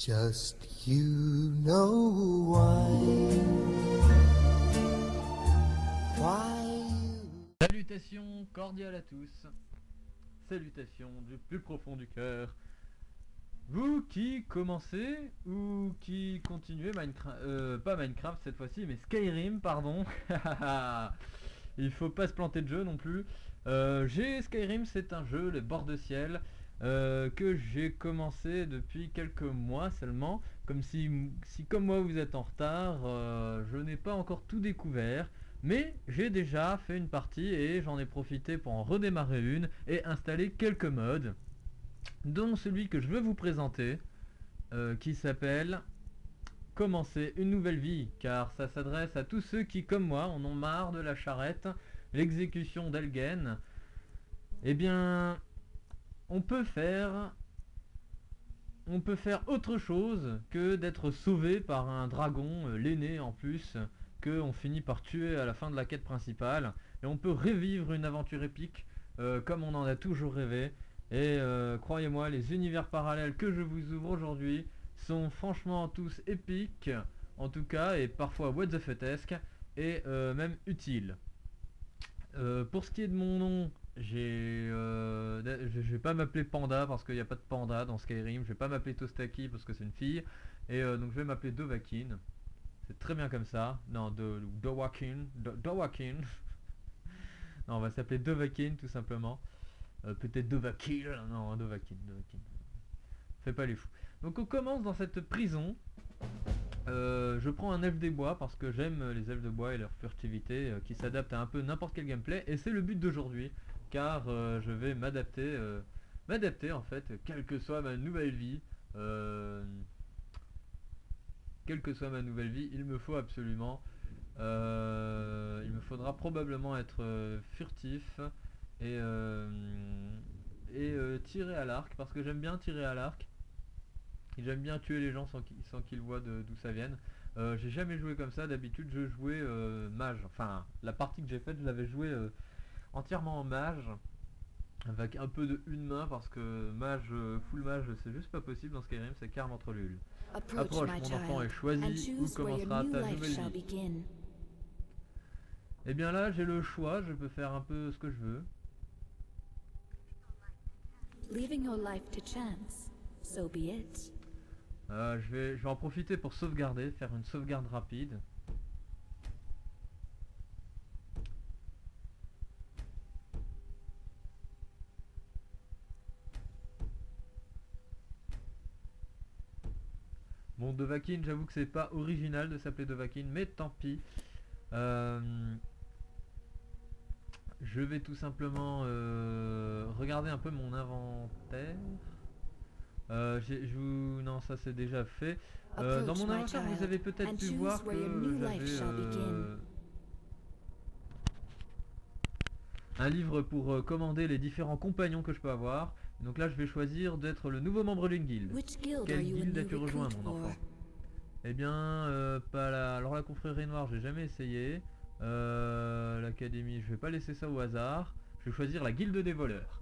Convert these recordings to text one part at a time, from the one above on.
Just you know why. Salutations cordiales à tous. Salutations du plus profond du cœur. Vous qui commencez ou qui continuez Minecraft, pas Minecraft cette fois-ci, mais Skyrim, pardon. Il faut pas se planter de jeu non plus. Skyrim, c'est un jeu, les bords de ciel, que j'ai commencé depuis quelques mois seulement. Comme si comme moi vous êtes en retard, je n'ai pas encore tout découvert. Mais j'ai déjà fait une partie et j'en ai profité pour en redémarrer une et installer quelques mods, dont celui que je veux vous présenter, qui s'appelle Commencer une nouvelle vie, car ça s'adresse à tous ceux qui, comme moi, en ont marre de la charrette, l'exécution d'Elgen. Eh bien, on peut faire autre chose que d'être sauvé par un dragon, l'aîné en plus, que on finit par tuer à la fin de la quête principale, et on peut revivre une aventure épique, comme on en a toujours rêvé. Et croyez-moi, les univers parallèles que je vous ouvre aujourd'hui sont franchement tous épiques, en tout cas, et parfois what the fuckesque, et même utiles. Pour ce qui est de mon nom, je vais pas m'appeler Panda parce qu'il n'y a pas de panda dans Skyrim. Je vais pas m'appeler Tostaki parce que c'est une fille. Et donc je vais m'appeler Dovahkiin. C'est très bien comme ça. Non, Dovahkiin. Dovahkiin. Non, on va s'appeler Dovahkiin tout simplement. Peut-être Dovahkiin. Non, Dovahkiin. Fais pas les fous. Donc on commence dans cette prison. Je prends un elfe des bois parce que j'aime les elfes de bois et leur furtivité, qui s'adaptent à un peu n'importe quel gameplay, et c'est le but d'aujourd'hui, car je vais m'adapter en fait, quelle que soit ma nouvelle vie. Quelle que soit ma nouvelle vie, il me faut absolument, il me faudra probablement être furtif et, tirer à l'arc, parce que j'aime bien tirer à l'arc. Et j'aime bien tuer les gens sans qu'ils voient d'où ça vienne. J'ai jamais joué comme ça, d'habitude je jouais mage. Enfin, la partie que j'ai faite, je l'avais joué entièrement en mage, avec un peu de une main, parce que mage, full mage, c'est juste pas possible dans Skyrim, c'est carme entre les hulles. Approche, mon enfant est choisi, où commencera ta nouvelle vie. Et bien là, j'ai le choix, je peux faire un peu ce que je veux. Leaving your life to chance, so be it. Je vais en profiter pour sauvegarder, faire une sauvegarde rapide. Bon, Dovahkiin, j'avoue que c'est pas original de s'appeler Dovahkiin, mais tant pis. Je vais tout simplement regarder un peu mon inventaire. Non, ça c'est déjà fait. Dans mon inventaire, vous avez peut-être pu voir que j'avais un livre pour commander les différents compagnons que je peux avoir. Donc là, je vais choisir d'être le nouveau membre d'une guilde. Quelle guilde as-tu rejoint, mon enfant? Eh bien, alors la confrérie noire, j'ai jamais essayé. L'académie, je vais pas laisser ça au hasard. Je vais choisir la guilde des voleurs.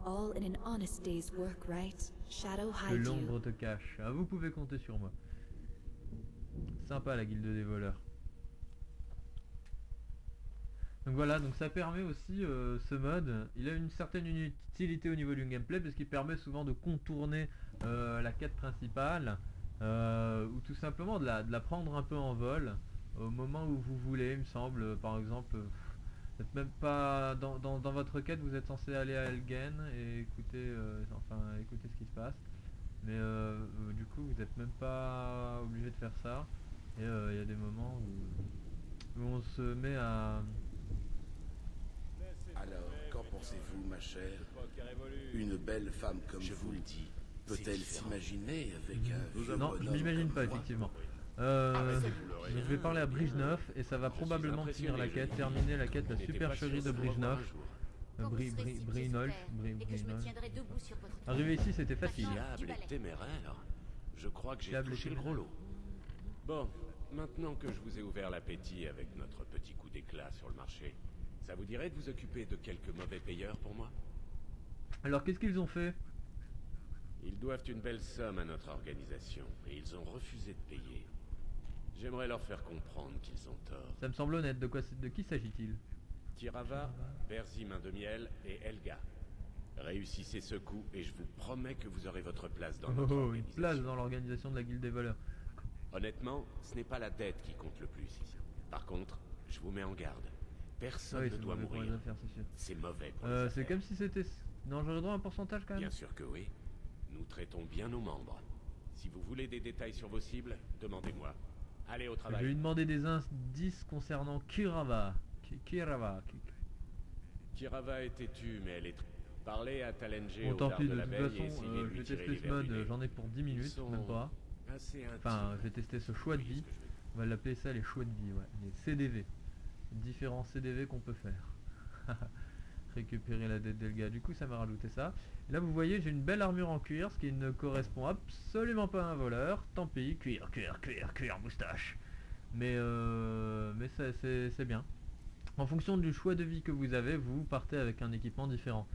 All in an honest day's work, right? Shadow Que hide l'ombre you. te cache. Ah, vous pouvez compter sur moi. Sympa la guilde des voleurs. Donc voilà, donc ça permet aussi, ce mode, il a une certaine utilité au niveau du gameplay, parce qu'il permet souvent de contourner la quête principale, ou tout simplement de la prendre un peu en vol, au moment où vous voulez, il me semble. Par exemple, vous n'êtes même pas dans votre quête, vous êtes censé aller à Elgen et écouter ce qui se passe. Mais du coup, vous n'êtes même pas obligé de faire ça. Et il y a des moments où on se met à... Alors, qu'en pensez-vous, ma chère? Une belle femme comme vous le dit, peut-elle s'imaginer avec un vieux Non, je bonhomme m'imagine comme pas, moi? effectivement. Je vais parler à Bridgeneuf et ça va probablement finir la quête, terminer la quête, la supercherie de Bridgeneuf. Brinolf. Arrivé ici, c'était facile. Fiable et téméraire. Je crois que j'ai Fiable et touché le téméraire. gros lot. Bon, maintenant que je vous ai ouvert l'appétit avec notre petit coup d'éclat sur le marché, ça vous dirait de vous occuper de quelques mauvais payeurs pour moi? Alors, qu'est-ce qu'ils ont fait? Ils doivent une belle somme à notre organisation, et ils ont refusé de payer. J'aimerais leur faire comprendre qu'ils ont tort. Ça me semble honnête, de qui s'agit-il? Tirava, Berzi Main de Miel et Elga. Réussissez ce coup et je vous promets que vous aurez votre place dans notre Oh, une organisation. place dans l'organisation de la guilde des voleurs. Honnêtement, ce n'est pas la dette qui compte le plus ici. Par contre, je vous mets en garde. Personne Oui, ne c'est doit mauvais pour les mourir. affaires, c'est sûr. C'est mauvais pour les C'est affaires. comme si c'était... Non, j'aurais droit à un pourcentage quand même. Bien sûr que oui. Nous traitons bien nos membres. Si vous voulez des détails sur vos cibles, demandez-moi. Allez au Je vais travail. lui demander des indices concernant Kirava. Kirava. Kirava a été tue, mais elle est... Parlez à Talenge Bon, au tant dard pis, de de la toute veille et façon, essayez de je lui vais tirer tester les ce verres du mode, nez. j'en ai pour 10 Ils minutes, sont même pas. assez Enfin, intimes. je vais tester ce choix de Vous vie. voyez ce que je veux dire. On va l'appeler ça les choix de vie, ouais. Les CDV. Différents CDV qu'on peut faire. Récupérer la dette d'Elga. Du coup, ça m'a rajouté ça. Et là, vous voyez, j'ai une belle armure en cuir, ce qui ne correspond absolument pas à un voleur. Tant pis, cuir, moustache. Mais ça, c'est bien. En fonction du choix de vie que vous avez, vous partez avec un équipement différent.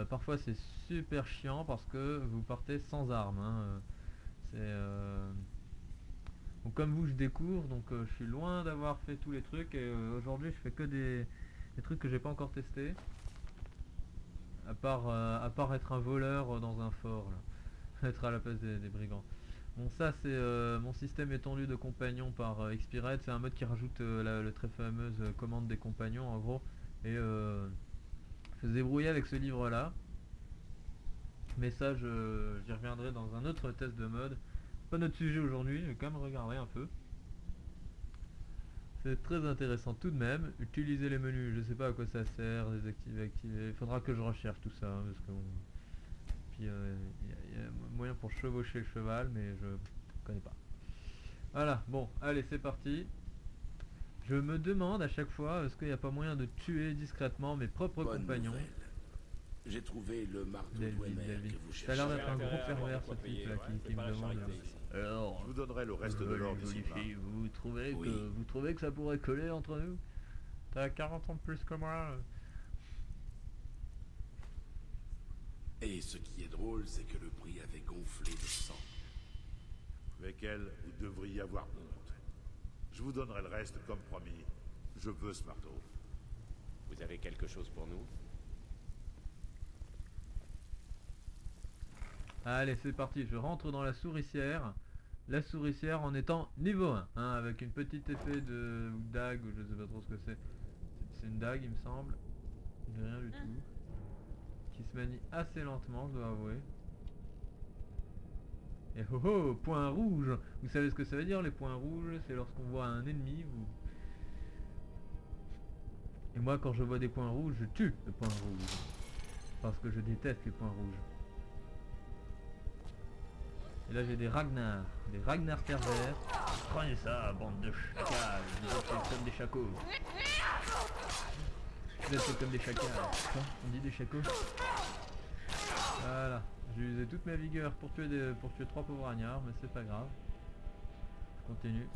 Parfois, c'est super chiant parce que vous partez sans armes. Hein. Donc comme vous, je découvre, donc je suis loin d'avoir fait tous les trucs et aujourd'hui je fais que des trucs que j'ai pas encore testés. À part être un voleur dans un fort, là. Être à la place des brigands. Bon, ça c'est mon système étendu de compagnons par Expired. C'est un mode qui rajoute le très fameuse commande des compagnons en gros. Et faut se débrouiller avec ce livre là. Mais ça j'y reviendrai dans un autre test de mode. Pas notre sujet aujourd'hui, je vais quand même regarder un peu. C'est très intéressant tout de même. Utiliser les menus, je sais pas à quoi ça sert, désactiver, activer. Il faudra que je recherche tout ça, hein, parce que bon. Puis il y a moyen pour chevaucher le cheval, mais je connais pas. Voilà, bon, allez, c'est parti. Je me demande à chaque fois, est-ce qu'il n'y a pas moyen de tuer discrètement mes propres Bonne compagnons? nouvelle. J'ai trouvé le marteau Delvin, Dwemer Delvin. que vous Ça a l'air cherchez. d'être un gros intérêt à avoir pervers de quoi ce type payer, là ouais, qui c'est me pas la demande. charité. Alors, Je vous donnerai le reste de l'or d'ici là. vous trouvez Oui. vous trouvez que ça pourrait coller entre nous? T'as 40 ans de plus que moi. Et ce qui est drôle, c'est que le prix avait gonflé de sang. Avec elle, vous devriez avoir honte. Je vous donnerai le reste comme promis. Je veux ce marteau. Vous avez quelque chose pour nous? Allez, c'est parti, je rentre dans la souricière. La souricière en étant niveau 1, hein, avec une petite épée de dague, ou je sais pas trop ce que c'est. C'est une dague, il me semble. J'ai rien du tout. Qui se manie assez lentement, je dois avouer. Et oh oh, point rouge. Vous savez ce que ça veut dire les points rouges? C'est lorsqu'on voit un ennemi, vous... Et moi, quand je vois des points rouges, je tue le point rouge. Parce que je déteste les points rouges. Et là j'ai des Ragnar pervers. Prenez ça, bande de chacals, vous êtes comme des chacos. Vous êtes comme des chacals. Quoi? On dit des chacos? Voilà, j'ai usé toute ma vigueur pour tuer 3 pauvres ragnards, mais c'est pas grave. Je continue.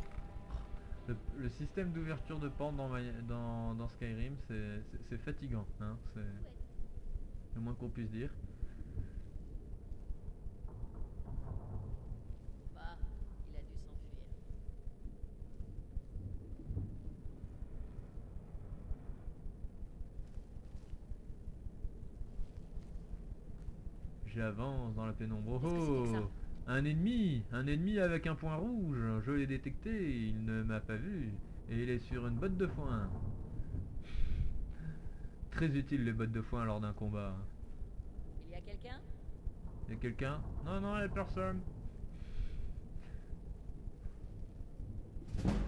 Le système d'ouverture de porte dans Skyrim, c'est fatigant, hein, c'est le moins qu'on puisse dire. Bah, il a dû s'enfuir. J'avance dans la pénombre. Qu'est-ce que Oh, c'est que ça? un ennemi avec un point rouge. Je l'ai détecté, il ne m'a pas vu. Et il est sur une botte de foin. Très utile les bottes de foin lors d'un combat. Il y a quelqu'un? Il y a quelqu'un? Non, non, il n'y a personne.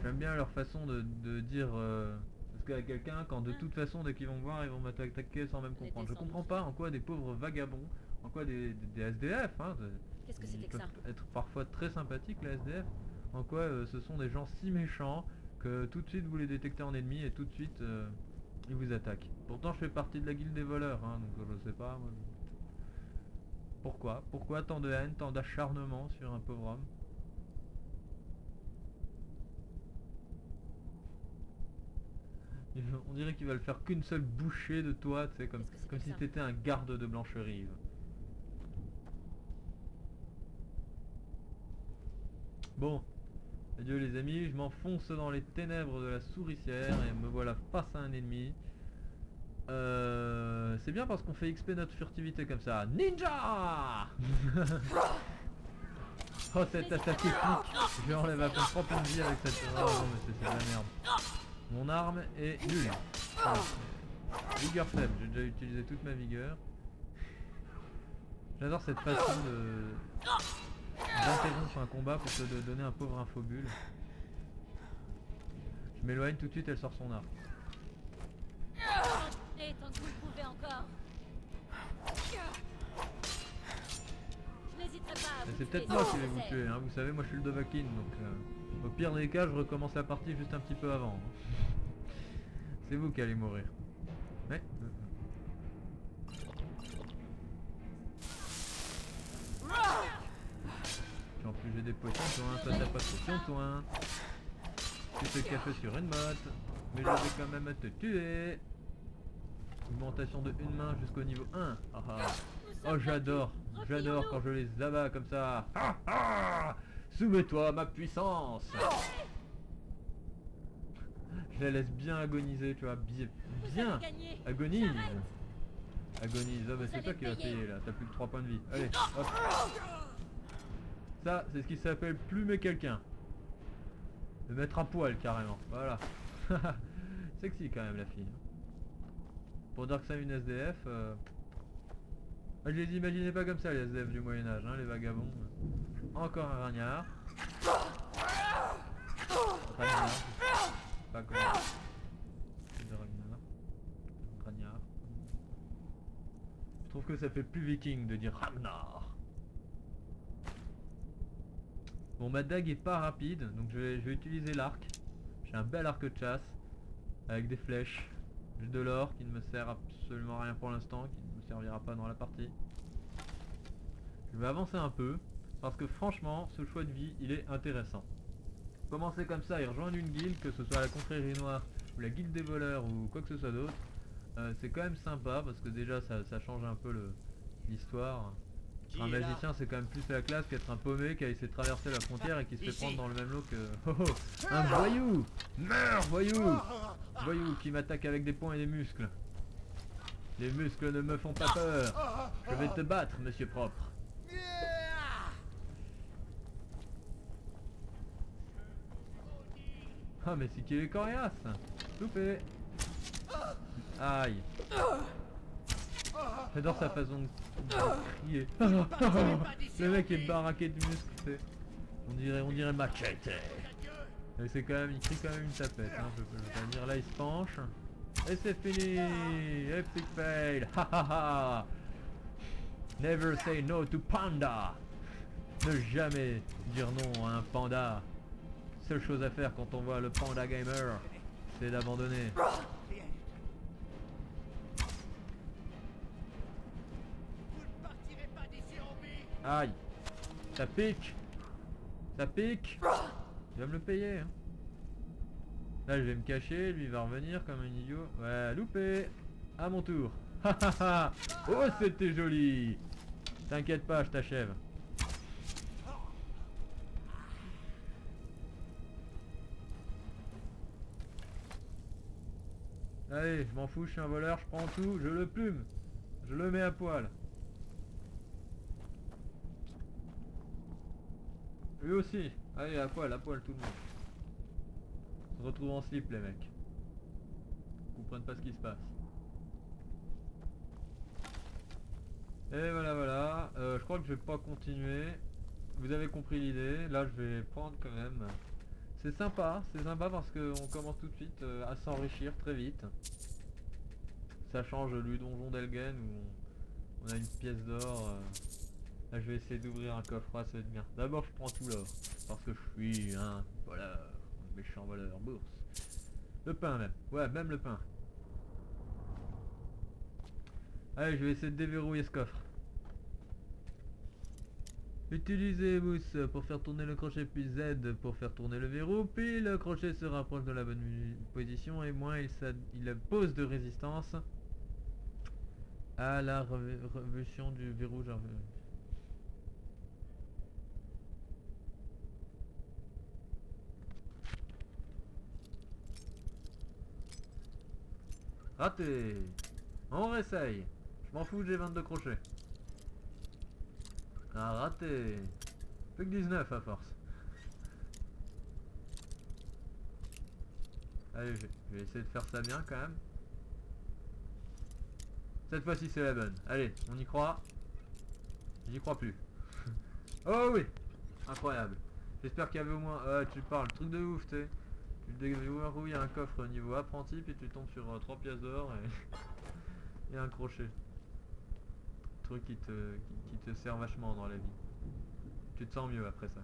J'aime bien leur façon de dire... parce qu'il y a quelqu'un, quand de toute façon, dès qu'ils vont me voir, ils vont m'attaquer sans même On comprendre. était Je sans comprends doute. pas en quoi des pauvres vagabonds, en quoi des SDF, hein, Qu'est-ce que c'était ils que ça? peuvent être parfois très sympathiques, les SDF, en quoi ce sont des gens si méchants que tout de suite vous les détectez en ennemi et tout de suite ils vous attaquent. Pourtant je fais partie de la guilde des voleurs, hein, donc je sais pas. Moi, Pourquoi tant de haine, tant d'acharnement sur un pauvre homme? On dirait qu'ils veulent faire qu'une seule bouchée de toi, tu sais, comme Qu'est-ce que c'est si que ça? t'étais un garde de Blancherive. Bon, adieu les amis, je m'enfonce dans les ténèbres de la souricière et me voilà face à un ennemi. C'est bien parce qu'on fait XP notre furtivité comme ça. Ninja. Oh cette attaque épique. Je lui enlève à peine 3 points de vie avec cette... Oh non mais c'est de la merde. Mon arme est nulle. Vigueur faible, j'ai déjà utilisé toute ma vigueur. J'adore cette façon d'interrompre un combat pour te donner un pauvre infobule. Je m'éloigne tout de suite, elle sort son arme. Et tant que vous le pouvez encore. Je n'hésiterai pas à vous C'est peut-être tuer moi si qui vais vous nécessaire. tuer, hein. Vous savez, moi je suis le Dovahkiin, donc au pire des cas, je recommence la partie juste un petit peu avant. Hein. C'est vous qui allez mourir. Ouais. Puis en plus j'ai des potions, toi, toi t'as pas de potions, toi. Tu te caches sur une motte, mais je vais quand même te tuer. Augmentation de une main jusqu'au niveau 1. Ah ah. Oh j'adore quand je les abats comme ça. Ah ah. Soumets-toi à ma puissance. Je la laisse bien agoniser, tu vois, bien. Agonise. Agonise, oh bah c'est toi qui vas payer là, t'as plus que 3 points de vie. Allez, hop. Ça, c'est ce qui s'appelle plumer quelqu'un. Le mettre à poil carrément, voilà. Sexy quand même la fille. Pour dire que c'est une SDF, je les imaginais pas comme ça les SDF du Moyen-Âge, hein, les vagabonds. Encore un ragnard. Ragnard, pas comment. C'est de ragnard. Je trouve que ça fait plus viking de dire Ragnar. Bon, ma dague est pas rapide, donc je vais utiliser l'arc. J'ai un bel arc de chasse avec des flèches. J'ai de l'or qui ne me sert absolument à rien pour l'instant, qui ne me servira pas dans la partie. Je vais avancer un peu parce que franchement, ce choix de vie, il est intéressant. Commencer comme ça et rejoindre une guilde, que ce soit la confrérie noire ou la guilde des voleurs ou quoi que ce soit d'autre, c'est quand même sympa parce que déjà ça change un peu l'histoire. Un magicien c'est quand même plus la classe qu'être un paumé qui a essayé de traverser la frontière et qui se fait prendre dans le même lot que... Oh, oh, un voyou. Meurs voyou. Voyou qui m'attaque avec des poings et des muscles. Les muscles ne me font pas peur. Je vais te battre monsieur propre. Ah mais c'est qu'il est coriace. Loupé. Aïe. J'adore sa façon de crier. Le mec est baraqué de muscles, c'est... On dirait Machete. Et c'est quand même, il crie quand même une tapette, hein, je peux pas dire. Là il se penche. Et c'est fini. Epic fail. Ha ha ha. Never say no to panda. Ne jamais dire non à un panda. Seule chose à faire quand on voit le panda gamer, c'est d'abandonner. Aïe. Ça pique. Ça pique. Il va me le payer. Hein. Là je vais me cacher, lui il va revenir comme un idiot. Ouais, loupé. À mon tour. Oh c'était joli. T'inquiète pas, je t'achève. Allez, je m'en fous, je suis un voleur, je prends tout, je le plume. Je le mets à poil. Lui aussi. Allez, à poil tout le monde. On se retrouve en slip les mecs. Ils comprennent pas ce qui se passe. Et voilà. Je crois que je vais pas continuer. Vous avez compris l'idée. Là je vais prendre quand même. C'est sympa parce qu'on commence tout de suite à s'enrichir très vite. Ça change du donjon d'Elgen où on a une pièce d'or. Là je vais essayer d'ouvrir un coffre, ça va être bien. D'abord je prends tout l'or, parce que je suis un voleur, un méchant voleur, bourse. Le pain même, ouais même le pain. Allez je vais essayer de déverrouiller ce coffre. Utilisez mousse pour faire tourner le crochet puis Z pour faire tourner le verrou, puis le crochet se rapproche de la bonne position et moins il pose de résistance à la révolution du verrou. Raté. On réessaye. Je m'en fous, j'ai 22 crochets. Ah, raté. Plus que 19 à force. Allez, je vais essayer de faire ça bien quand même. Cette fois-ci c'est la bonne. Allez, on y croit. J'y crois plus. Oh oui. Incroyable. J'espère qu'il y avait au moins... tu parles, truc de ouf, tu sais. Tu déverrouilles un coffre niveau apprenti, puis tu tombes sur 3 pièces d'or et un crochet. Truc qui te sert vachement dans la vie. Tu te sens mieux après ça.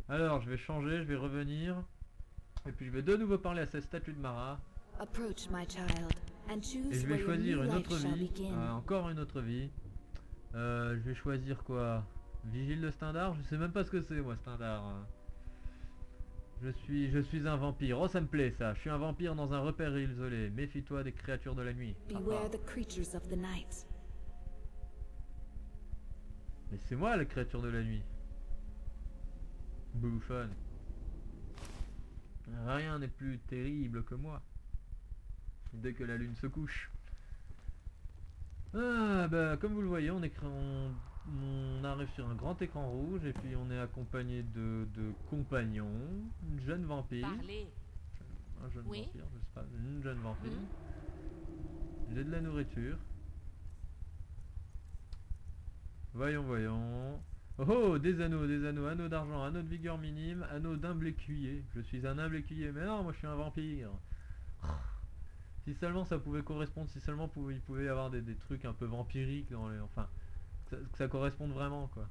Alors, je vais changer, je vais revenir. Et puis je vais de nouveau parler à cette statue de Mara. Approach, my child, and Et choose je vais where your choisir new une life autre shall vie. begin. Encore une autre vie. Je vais choisir quoi? Vigile de Stendar? Je sais même pas ce que c'est moi, Stendar. Je suis un vampire. Oh, ça me plaît ça. Je suis un vampire dans un repère isolé. Méfie-toi des créatures de la nuit. Beware the creatures of the night. Mais c'est moi la créature de la nuit. Bouffon. Rien n'est plus terrible que moi. Dès que la lune se couche. Ah bah comme vous le voyez, on arrive sur un grand écran rouge et puis on est accompagné de compagnons, une jeune vampire. Parlez. Un jeune Oui. vampire, je sais pas, une jeune vampire. Mhm. J'ai de la nourriture. Voyons. Oh, des anneaux, anneaux d'argent, anneaux de vigueur minime, anneaux d'humble écuyer. Je suis un humble écuyer, mais non, moi je suis un vampire. Si seulement ça pouvait correspondre, si seulement il pouvait y avoir des trucs un peu vampiriques dans les... Enfin, que ça corresponde vraiment, quoi.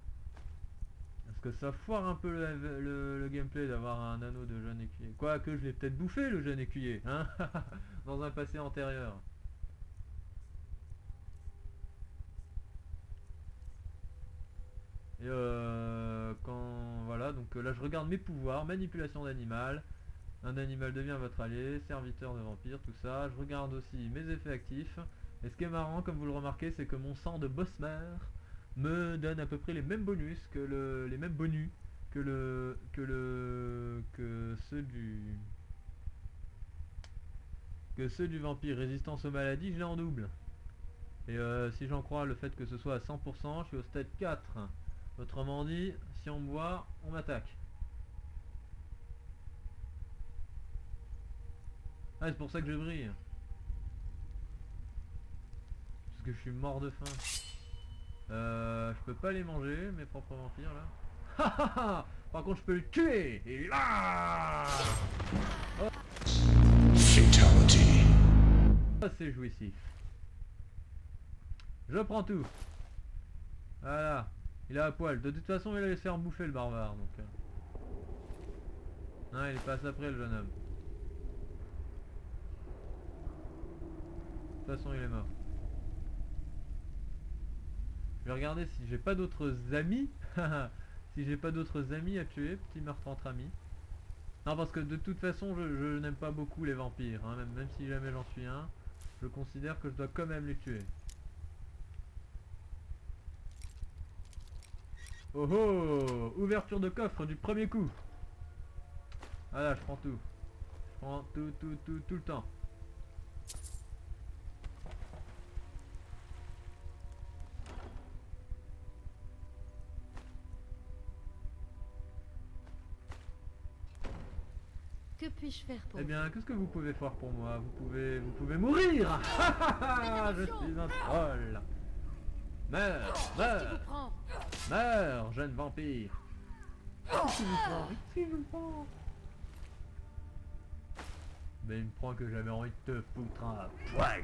Parce que ça foire un peu le gameplay d'avoir un anneau de jeune écuyer. Quoique je l'ai peut-être bouffé, le jeune écuyer, hein. Dans un passé antérieur. Et voilà, donc là je regarde mes pouvoirs, manipulation d'animal, un animal devient votre allié, serviteur de vampire, tout ça. Je regarde aussi mes effets actifs. Et ce qui est marrant, comme vous le remarquez, c'est que mon sang de Bosmer me donne à peu près les mêmes bonus que les mêmes bonus que ceux du vampire. Résistance aux maladies, je l'ai en double. Et si j'en crois le fait que ce soit à 100%, je suis au stade 4. Autrement dit, si on me voit, on m'attaque. Ah, c'est pour ça que je brille. Parce que je suis mort de faim. Je peux pas les manger, mes propres vampires là. Par contre, je peux le tuer. Et là, oh. Fatality. Ah, c'est jouissif. Je prends tout. Voilà. Il est à poil. De toute façon, il allait se faire bouffer le barbare. Donc. Non, il passe après le jeune homme. De toute façon, il est mort. Je vais regarder si j'ai pas d'autres amis. Si j'ai pas d'autres amis à tuer. Petit meurtre entre amis. Non, parce que de toute façon, je n'aime pas beaucoup les vampires. Hein. Même si jamais j'en suis un, je considère que je dois quand même les tuer. Oh oh! Ouverture de coffre du premier coup. Voilà, je prends tout. Je prends tout le temps. Que puis-je faire pour Eh bien, qu'est-ce que vous pouvez faire pour moi? Vous pouvez mourir. Je suis un troll. Meurs, qui meurs, vous prend? meurs, jeune vampire. Qui vous prend? Mais il me prend que j'avais envie de te foutre un poil.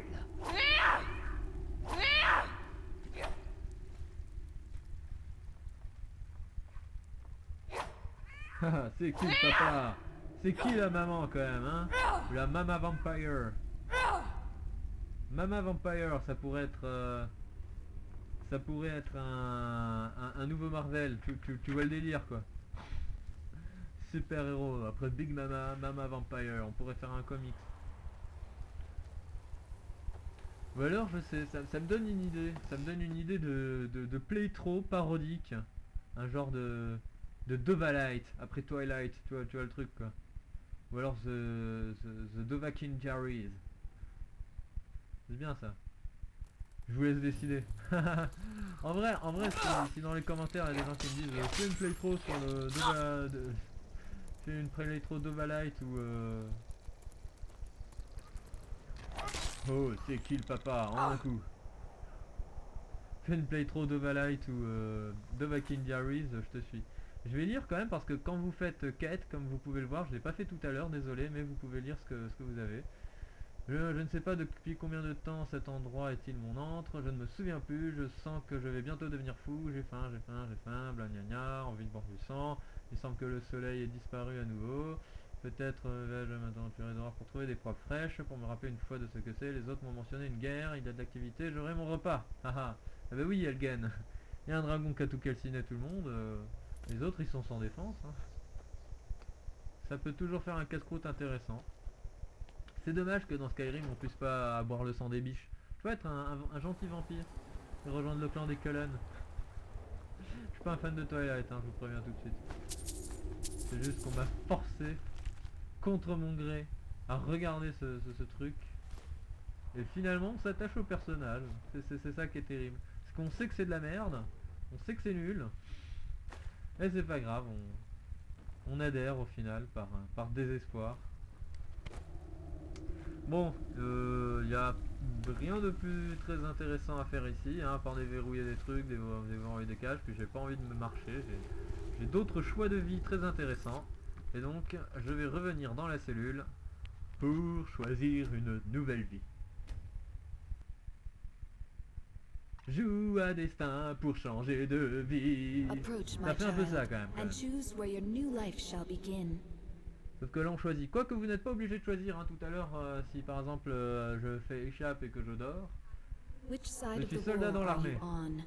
C'est qui le papa? C'est qui la maman quand même, hein? La Mama Vampire. Mama Vampire, ça pourrait être un nouveau Marvel. Tu vois le délire quoi. Super héros. Après Big Mama, Mama Vampire, on pourrait faire un comics. Ou alors, je sais, ça me donne une idée. Ça me donne une idée de playthrough parodique. Un genre de Dovahkiin après Twilight, tu vois le truc quoi. Ou alors The Dovahkiin Diaries. C'est bien ça. Je vous laisse décider. en vrai si dans les commentaires il y a des gens qui me disent fais une playthrough sur le fais une playthrough Dovahkiin ou oh c'est qui le papa en un coup. Fais une playthrough Dovahkiin ou Dovahkiin Diaries, je te suis. Je vais lire quand même parce que quand vous faites quête, comme vous pouvez le voir, je l'ai pas fait tout à l'heure, désolé, mais vous pouvez lire ce que vous avez. Je ne sais pas depuis combien de temps cet endroit est-il mon antre, je ne me souviens plus, je sens que je vais bientôt devenir fou, j'ai faim, bla gna gna, envie de boire du sang, il semble que le soleil ait disparu à nouveau, peut-être vais-je m'aventurer dehors pour trouver des proies fraîches, pour me rappeler une fois de ce que c'est, les autres m'ont mentionné une guerre, il y a de l'activité, j'aurai mon repas, haha, ah bah oui Elgen, il y a un dragon qui a tout calciné tout le monde, les autres ils sont sans défense, hein. Ça peut toujours faire un casse-croûte intéressant. C'est dommage que dans Skyrim on puisse pas boire le sang des biches. Je peux être un gentil vampire et rejoindre le clan des Cullen. Je suis pas un fan de Twilight, hein, je vous préviens tout de suite. C'est juste qu'on m'a forcé, contre mon gré, à regarder ce truc. Et finalement on s'attache au personnage. C'est ça qui est terrible. Parce qu'on sait que c'est de la merde, on sait que c'est nul. Et c'est pas grave, on adhère au final par désespoir. Bon, il y a rien de plus très intéressant à faire ici, hein, à part déverrouiller des trucs, déverrouiller des cages, puis j'ai pas envie de me marcher, j'ai d'autres choix de vie très intéressants, et donc je vais revenir dans la cellule pour choisir une nouvelle vie. Joue à destin pour changer de vie. Approach, Ça my fait un peu ça child, quand même. and choose where your new life shall begin. Sauf que là on choisit. Quoique vous n'êtes pas obligé de choisir, hein, tout à l'heure, si par exemple je fais échappe et que je dors. Which side Je of suis the soldat war dans are l'armée. you on?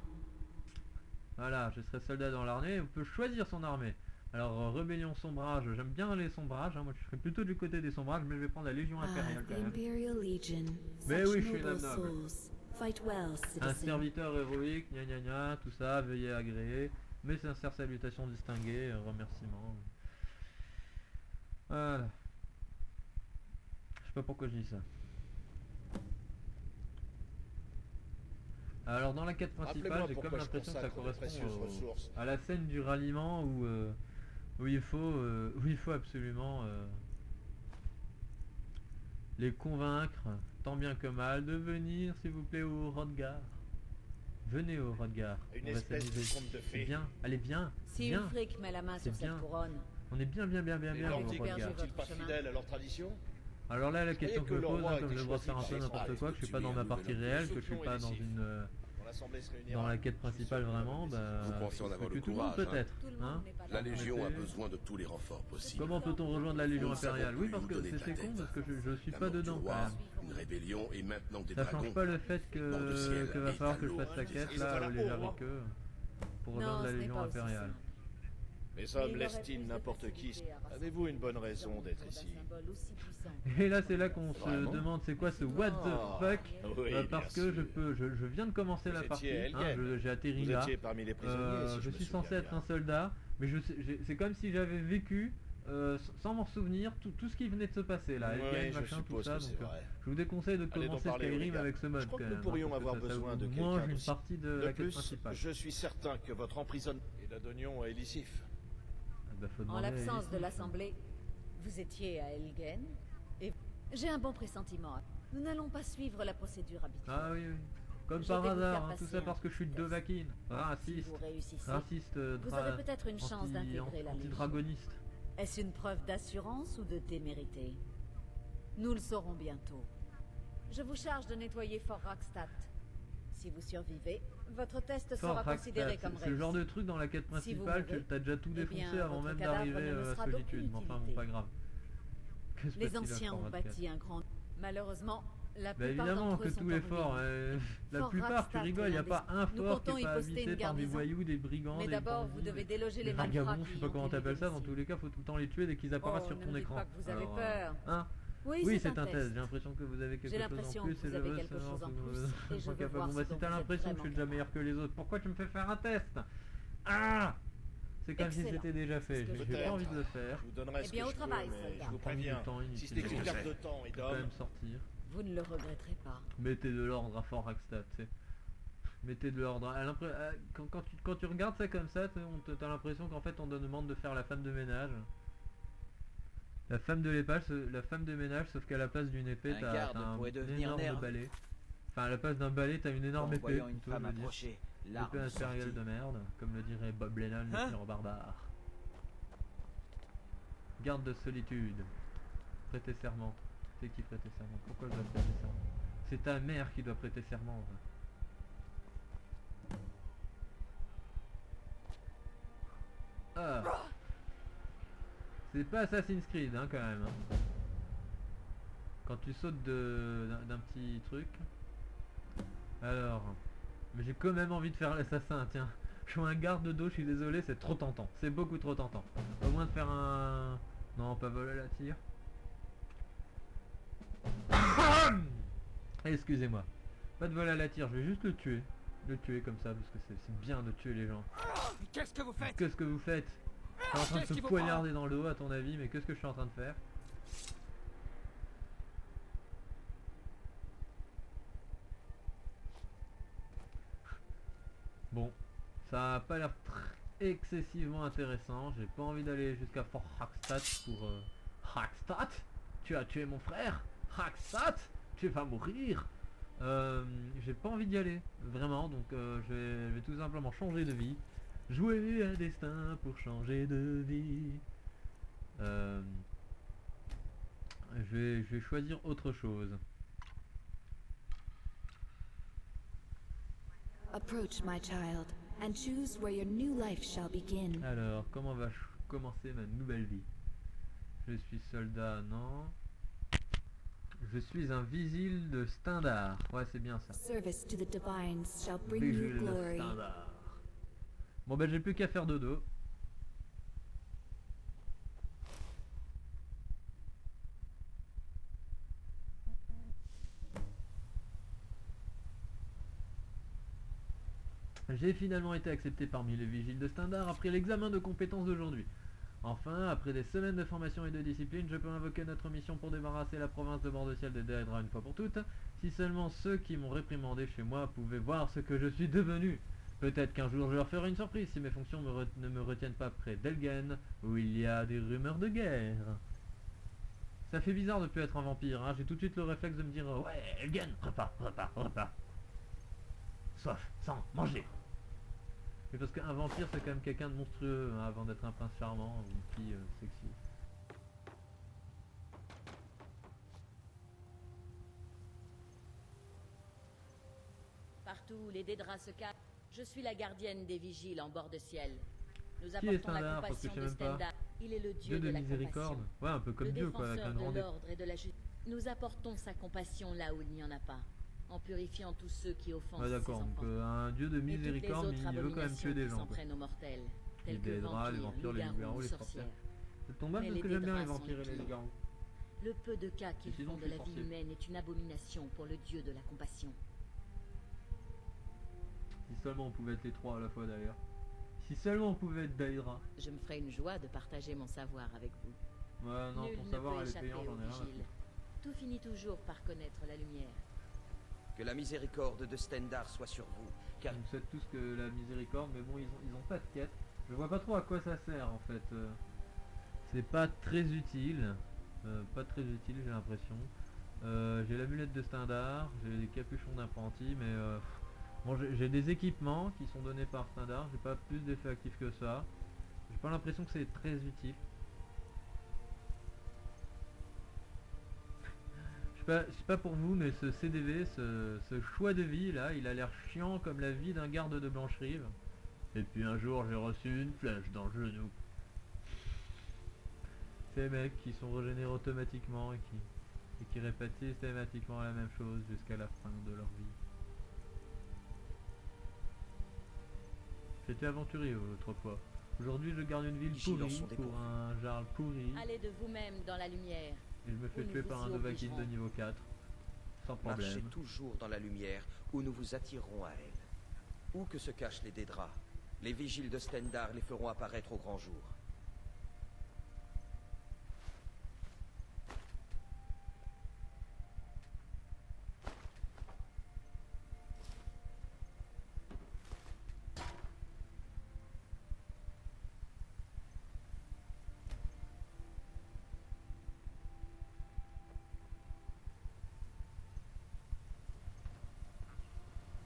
Voilà, je serai soldat dans l'armée, on peut choisir son armée. Alors rébellion sombrage, j'aime bien les sombrages, hein, moi je serais plutôt du côté des sombrages, mais je vais prendre la Légion impériale The quand même. Imperial Legion. Mais Such oui, je suis noble la noble. souls. Fight well, Un citizen. serviteur héroïque, gna gna gna, tout ça, veuillez agréer. Mes sincères salutations distinguées, remerciements. Voilà. Je sais pas pourquoi je dis ça. Alors dans la quête principale, Rappelez-moi j'ai comme pourquoi je l'impression que ça consacre de précieuses correspond ressources. à la scène du ralliement où il faut absolument les convaincre, tant bien que mal, de venir s'il vous plaît au Rodgar. Venez au Rodgar. Une on va espèce de s'amuser. conte de C'est fées. bien, allez bien, Si bien. Ulfric met la main C'est sur bien. cette couronne, On est bien Les au Nordiques Rodgar. Rodgar. sont-ils pas fidèles à leur tradition? Alors là la question que que je me le pose, roi hein, a comme été je dois faire un choisi peu par n'importe Israël quoi, que je suis pas dans ma partie réelle, que je suis pas dans une Dans l'Assemblée se réunira. dans la quête principale vraiment, bah Vous pensez en avoir que le tout le monde courage, hein. peut-être. tout le Hein monde n'est pas La d'accord. Légion a Arrêtez. besoin de tous les renforts possibles. Comment peut-on rejoindre la Légion Nous savons impériale? Oui plus parce où que donner de c'est la con tête. parce que je suis La pas mort du dedans quand roi, même. une rébellion et maintenant des Ça dragons. change pas le fait Bord du ciel que va et falloir que je à fasse l'eau la des quête astres. là, Ils les sont là-haut, jarriqueux, pour Non, rejoindre la ce n'est Légion pas aussi impériale. simple. Les Mais hommes il aurait l'estiment plus de n'importe qui. facilité à rassembler Avez-vous une bonne les raison gens d'être autour d'un ici? symbole aussi puissant. Et là c'est là qu'on se Vraiment demande c'est quoi ce what the Ah, fuck oui, bien parce que sûr. je viens de commencer Vous la étiez partie, à Elghen. j'ai atterri Vous là. étiez parmi les prisonniers, si Je me suis souviens censé être bien. un soldat, mais c'est comme si j'avais vécu sans m'en souvenir tout ce qui venait de se passer là, Oui, Elghen, je machin, tout suppose ça. que c'est Donc, vrai. je vous déconseille de Allez donc commencer parler aux Skyrim gars. avec ce mode. Je crois que quand nous même, pourrions parce que avoir ça besoin vous de mange quelqu'un une d'aussi. partie de De la quête plus, principale. je suis certain que votre emprisonnement et la Dognon est licif. Ah bah, faut En demander à l'absence de Elise. l'Assemblée, vous étiez à Elgen et j'ai un bon pressentiment. Nous n'allons pas suivre la procédure habituelle. Ah oui, oui. Comme Je par vais vous hasard, faire hein, tout passer ça parce un que je suis petit Dovahkiin, Si raciste, vous réussissez, raciste, vous aurez peut-être une chance d'intégrer la Légion. antidragoniste. Est-ce une preuve d'assurance ou de témérité? Nous le saurons bientôt. Je vous charge de nettoyer Fort Rockstadt. Si vous survivez, votre test Fort sera considéré Rackstatt, comme c'est le genre de réussi. truc dans la quête Si vous principale, mourrez, t'as déjà tout eh défoncé bien, avant votre même cadavre d'arriver ne me à sera d'aucune Solitude, mais enfin bon, utilité. pas grave. Que se Les passe-t-il à anciens Fort ont Rackstatt? bâti un grand... Malheureusement, la Bah plupart évidemment d'entre que eux sont tous les en forts, ruine. la Fort plupart, tu Rackstatt rigoles, est y a l'un pas des- un Nous fort qui comptons est y pas poster habité une par des garnison. voyous, des brigands, Mais des d'abord, bandits, vous devez déloger des les malfrats vagabonds, je sais qui pas ont comment pris t'appelles ça, dans l'édifice. tous les cas faut tout le temps les tuer dès qu'ils apparaissent Oh, sur ne ton me dites écran. pas que vous avez Alors, peur. hein, Oui, c'est un test. J'ai l'impression que vous avez quelque J'ai chose en l'impression plus que et vous je avez veux quelque savoir chose en si plus, vous et je êtes veux capable. voir Bon ce bah dont si t'as vous êtes l'impression que je suis déjà vraiment meilleur que les autres, pourquoi tu me fais faire un test? Ah! C'est comme si Excellent. c'était déjà fait, C'est ce que j'ai je pas veux. envie de le faire. Je vous donnerai Eh ce bien, que au je travail, peux, mais soldat. je vous Prendre du préviens. temps Si c'était inutilement. qu'une perte de temps et Je vais quand même d'hommes, sortir. Vous ne le regretterez pas. Mettez de l'ordre à Fort Hackstad, tu sais. Mettez de l'ordre. Quand tu regardes ça comme ça, t'as l'impression qu'en fait on te demande de faire la femme de ménage. La femme de ménage, sauf qu'à la place d'une épée, Un t'as garde un pourrait devenir énorme nerveux. balai. Enfin, à la place d'un balai, t'as une énorme En épée. voyant une plutôt, femme je veux dire. approcher, Épée l'arme impériale sortie. de merde, comme le dirait Bob Lennon, le Hein pire barbare. Garde de solitude. Prêter serment. C'est qui prêter serment? Pourquoi je dois prêter serment? C'est ta mère qui doit prêter serment. Ah. C'est pas Assassin's Creed hein, quand même. Hein. Quand tu sautes d'un petit truc. Alors. Mais j'ai quand même envie de faire l'assassin, tiens. Je suis un garde d'eau, je suis désolé, c'est trop tentant. C'est beaucoup trop tentant. Au moins de faire un... Non, pas vol à la tire. Excusez-moi. Pas de vol à la tire, je vais juste le tuer. Le tuer comme ça, parce que c'est bien de tuer les gens. Qu'est-ce que vous faites? Qu'est-ce que vous faites? Je suis en train de Qu'est-ce se qui vous poignarder dans le dos à ton avis, mais qu'est-ce que je suis en train de faire? Bon, ça a pas l'air excessivement intéressant. J'ai pas envie d'aller jusqu'à Fort Hackstad pour... Hackstad? Tu as tué mon frère? Hackstad? Tu vas mourir? J'ai pas envie d'y aller, vraiment, donc je vais tout simplement changer de vie. Jouer un destin pour changer de vie. Je vais choisir autre chose. Approach, my child, and choose where your new life shall begin. Alors, comment va commencer ma nouvelle vie? Je suis soldat, non. Je suis un vigile de Stendar. Ouais, c'est bien ça. Service to the divines shall bring you Vigile de glory. Stendar. Bon ben j'ai plus qu'à faire dodo. J'ai finalement été accepté parmi les vigiles de Stendar après l'examen de compétences d'aujourd'hui. Enfin, après des semaines de formation et de discipline, je peux invoquer notre mission pour débarrasser la province de Bord-de-Ciel de Daedra une fois pour toutes. Si seulement ceux qui m'ont réprimandé chez moi pouvaient voir ce que je suis devenu. Peut-être qu'un jour je leur ferai une surprise si mes fonctions ne me retiennent pas près d'Elgen, où il y a des rumeurs de guerre. Ça fait bizarre de plus être un vampire, hein. J'ai tout de suite le réflexe de me dire ouais, Elgen, repas, repas, repas. Soif, sang, manger. Mais parce qu'un vampire c'est quand même quelqu'un de monstrueux hein, avant d'être un prince charmant ou une fille sexy. Partout où les Daedra se cachent, je suis la gardienne des vigiles en bord de ciel. Nous Qui est apportons la Stendar? Parce que compassion je sais de même pas. Stendar. Il est le Dieu dieu de la miséricorde. compassion. Ouais, un peu comme Le Dieu quoi, avec un défenseur grand de dé. l'ordre et de la justice. Nous apportons sa compassion là où il n'y en a pas, en purifiant tous ceux qui offensent Ouais ses d'accord, enfants. donc un dieu de Et toutes les miséricorde mais autres il veut quand même tuer des abominations qui gens. s'en Quoi. prennent aux mortels, Les tels que Daedra, les vampires, les loups-garous, loups-garous, les sorcières. sorcières. C'est tombable Mais parce les que j'aime bien les Daedra sont vampires et les pires. loups-garous. Le peu de cas qu'ils sinon, font je de suis la vie sorcier. humaine est une abomination pour le dieu de la compassion. Si seulement on pouvait être les trois à la fois d'ailleurs. Si seulement on pouvait être Daedra. Je me ferai une joie de partager mon savoir avec vous. Ouais non, Nul pour ne savoir peut elle est échapper payante, au j'en ai rien à vigile. foutre. Tout finit toujours par connaître la lumière. Que la miséricorde de Stendar soit sur vous, car Vous savez tous que la miséricorde, mais bon ils ont pas de quête. Je vois pas trop à quoi ça sert en fait. C'est pas très utile. Pas très utile j'ai l'impression. J'ai l'amulette de Stendar, j'ai des capuchons d'apprenti, mais bon j'ai des équipements qui sont donnés par Stendar, j'ai pas plus d'effets actifs que ça. J'ai pas l'impression que c'est très utile. Je sais pas pour vous, mais ce CDV, ce choix de vie là, il a l'air chiant comme la vie d'un garde de Blancherive. Et puis un jour j'ai reçu une flèche dans le genou. Ces mecs qui sont régénérés automatiquement et qui répètent systématiquement la même chose jusqu'à la fin de leur vie. J'étais aventurier autrefois. Aujourd'hui je garde une ville Vigilants pourrie sont pour dépourvus. un jarl pourri. Allez de vous-même dans la lumière. Et je me fais Ou nous tuer vous par un y Dovahkiin de obligerons. niveau 4. Sans Marchez problème. toujours dans la lumière, ou nous vous attirerons à elle. Où que se cachent les Dédras, les vigiles de Stendarr les feront apparaître au grand jour.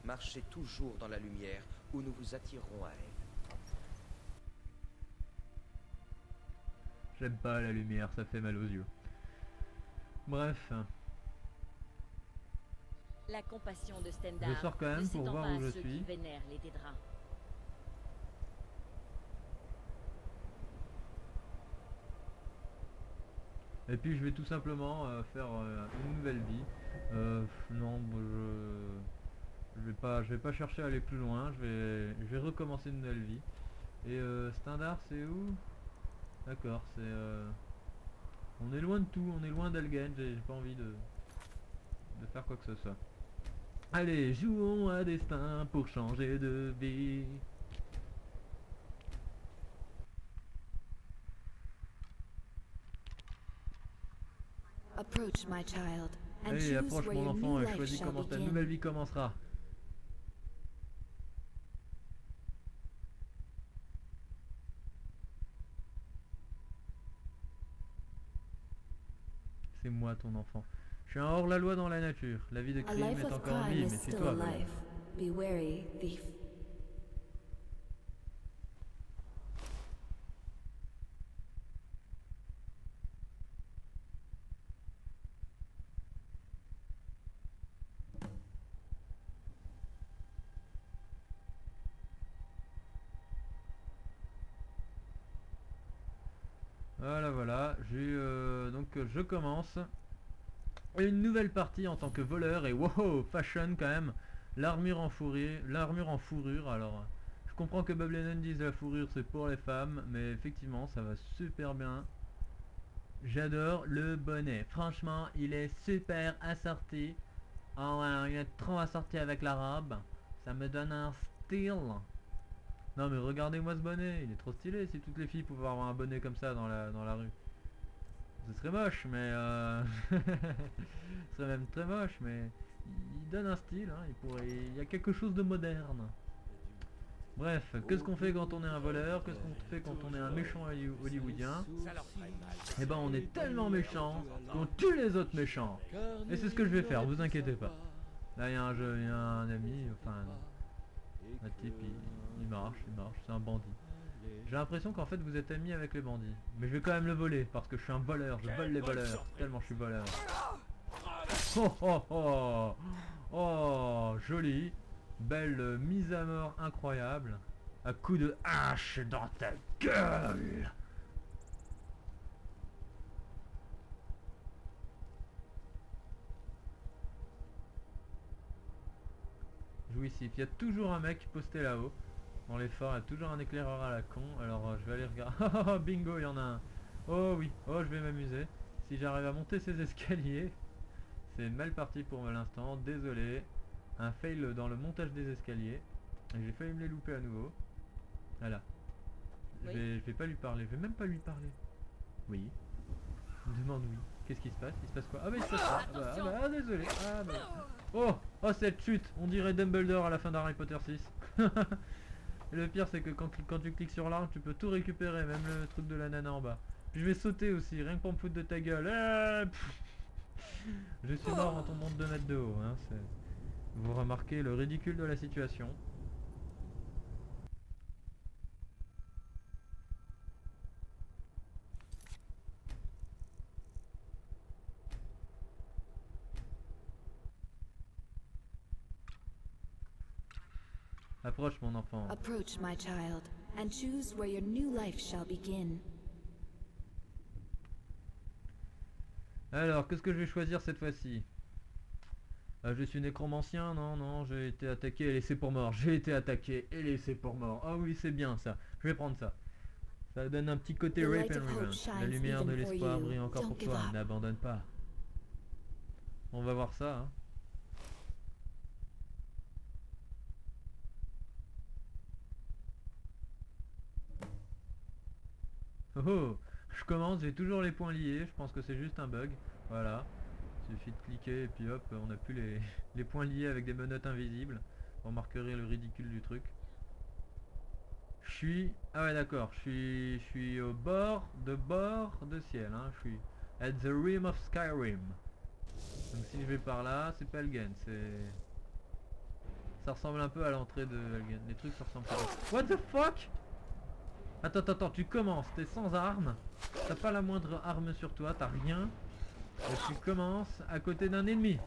Marchez toujours dans la lumière, ou nous vous attirerons à elle. J'aime pas la lumière, ça fait mal aux yeux. Bref, La compassion de Stendarr je sors quand même ne pour s'étend voir pas où à je ceux suis. qui vénèrent les Dédras. Et puis je vais tout simplement faire une nouvelle vie. Non, bon, je vais pas chercher à aller plus loin. Je vais recommencer une nouvelle vie. Et Stendarr, c'est où? D'accord, c'est on est loin de tout, on est loin d'Algen. J'ai pas envie de faire quoi que ce soit. Allez, jouons à destin pour changer de vie. Approach, my child, and Allez, choose approche where mon your new enfant et life choisis shall comment ta nouvelle begin. vie commencera. C'est moi ton enfant. Je suis un hors-la-loi dans la nature. La vie de A crime life est of encore en crime vie, is mais still suis-toi. a Voleur. life. Be wary, thief. Voilà, voilà. Donc je commence une nouvelle partie en tant que voleur et wow, fashion quand même. L'armure en fourrure. Alors, je comprends que Bob Lennon dise la fourrure c'est pour les femmes, mais effectivement ça va super bien. J'adore le bonnet. Franchement, il est super assorti. Oh, ouais, il est trop assorti avec la robe. Ça me donne un style. Non mais regardez-moi ce bonnet, il est trop stylé si toutes les filles pouvaient avoir un bonnet comme ça dans la rue. Ce serait moche mais ce serait même très moche mais il donne un style, hein. Il y a quelque chose de moderne. Bref, qu'est-ce qu'on fait quand on est un voleur? Qu'est-ce qu'on fait quand on est un méchant hollywoodien? Ça leur ferait mal. Eh ben on est tellement méchant qu'on tue les autres méchants. Et c'est ce que je vais faire, vous inquiétez pas. Là il y a un ami, enfin un type, il marche, c'est un bandit. J'ai l'impression qu'en fait vous êtes amis avec les bandits. Mais je vais quand même le voler, parce que je suis un voleur, je vole les voleurs. Tellement je suis voleur. Oh oh oh. Oh, joli. Belle mise à mort incroyable. À coup de hache dans ta gueule. Jouissif. Il y a toujours un mec posté là-haut. Dans les forts, il y a toujours un éclaireur à la con. Alors je vais aller regarder. Oh bingo, il y en a un. Oh oui, oh je vais m'amuser. Si j'arrive à monter ces escaliers. C'est mal parti pour l'instant, désolé. Un fail dans le montage des escaliers. Et j'ai failli me les louper à nouveau. Voilà. Oui. Je vais pas lui parler, je vais même pas lui parler. Oui. Il me demande oui. Qu'est-ce qui se passe? Il se passe quoi? Ah bah il se passe ça. Ah bah, désolé. Ah bah. Oh cette chute. On dirait Dumbledore à la fin d'Harry Potter 6. Et le pire c'est que quand tu cliques sur l'arme tu peux tout récupérer, même le truc de la nana en bas. Puis je vais sauter aussi, rien que pour me foutre de ta gueule. Je suis mort en tombant de 2 mètres de haut, hein, vous remarquez le ridicule de la situation. Approche mon enfant. Approach, my child, and choose where your new life shall begin. Alors, qu'est-ce que je vais choisir cette fois-ci? Je suis nécromancien, non, j'ai été attaqué et laissé pour mort. J'ai été attaqué et laissé pour mort. Ah oui, c'est bien ça. Je vais prendre ça. Ça donne un petit côté The rape light and of hope revenge. shines La lumière de even for l'espoir you. brille encore Don't pour give toi, up. n'abandonne pas. On va voir ça, hein. Oh oh, je commence, j'ai toujours les points liés, je pense que c'est juste un bug. Voilà, il suffit de cliquer et puis hop, on n'a plus les points liés avec des menottes invisibles. Vous remarquerez le ridicule du truc. Je suis... Ah ouais d'accord, je suis au bord de ciel, hein. Je suis at the rim of Skyrim. Donc si je vais par là, c'est pas Helgen, c'est... Ça ressemble un peu à l'entrée de Helgen. Les trucs ça ressemble pas. What the fuck? Attends, tu commences, t'es sans arme, t'as pas la moindre arme sur toi, t'as rien, et tu commences à côté d'un ennemi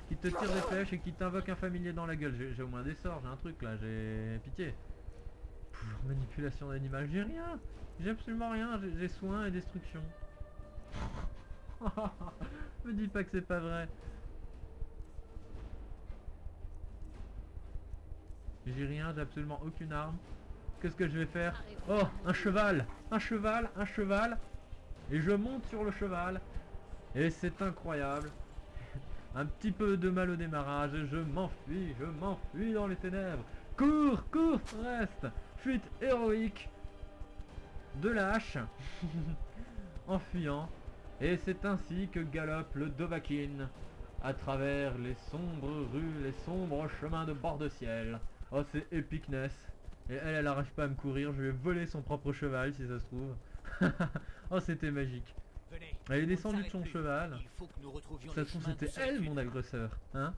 qui te tire des flèches et qui t'invoque un familier dans la gueule. J'ai au moins des sorts, j'ai un truc là, j'ai pitié. Pouvoir manipulation d'animal, j'ai rien, j'ai absolument rien, j'ai soin et destruction. Me dis pas que c'est pas vrai. J'ai rien, j'ai absolument aucune arme. Qu'est-ce que je vais faire? Oh, un cheval, un cheval, un cheval. Et je monte sur le cheval. Et c'est incroyable. Un petit peu de mal au démarrage. Et je m'enfuis dans les ténèbres. Cours, cours, reste. Fuite héroïque. De la hache. En fuyant. Et c'est ainsi que galope le Dovahkiin à travers les sombres rues, les sombres chemins de bord de ciel. Oh, c'est epicness. Et elle arrive pas à me courir, je vais voler son propre cheval si ça se trouve. Oh, c'était magique. Elle est descendue de son cheval. Ça se trouve c'était elle mon agresseur, hein?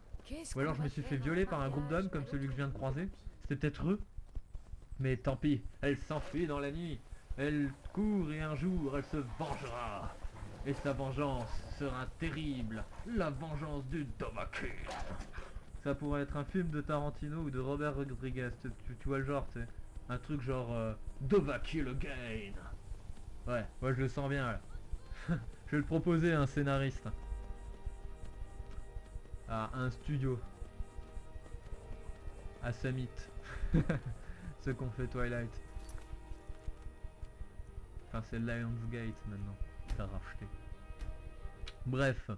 Ou alors je me suis fait violer par un groupe d'hommes comme celui que je viens de croiser. C'était peut-être eux. Mais tant pis, elle s'enfuit dans la nuit. Elle court et un jour elle se vengera. Et sa vengeance sera terrible. La vengeance du Dovahkiin. Ça pourrait être un film de Tarantino ou de Robert Rodriguez, tu vois le genre, tu sais. Un truc genre Dovahkiin again. Ouais, moi je le sens bien là. Je vais le proposer à un scénariste. À un studio. À Summit. Ceux qu'on fait Twilight. Enfin c'est Lionsgate maintenant. Qui a racheté. Bref.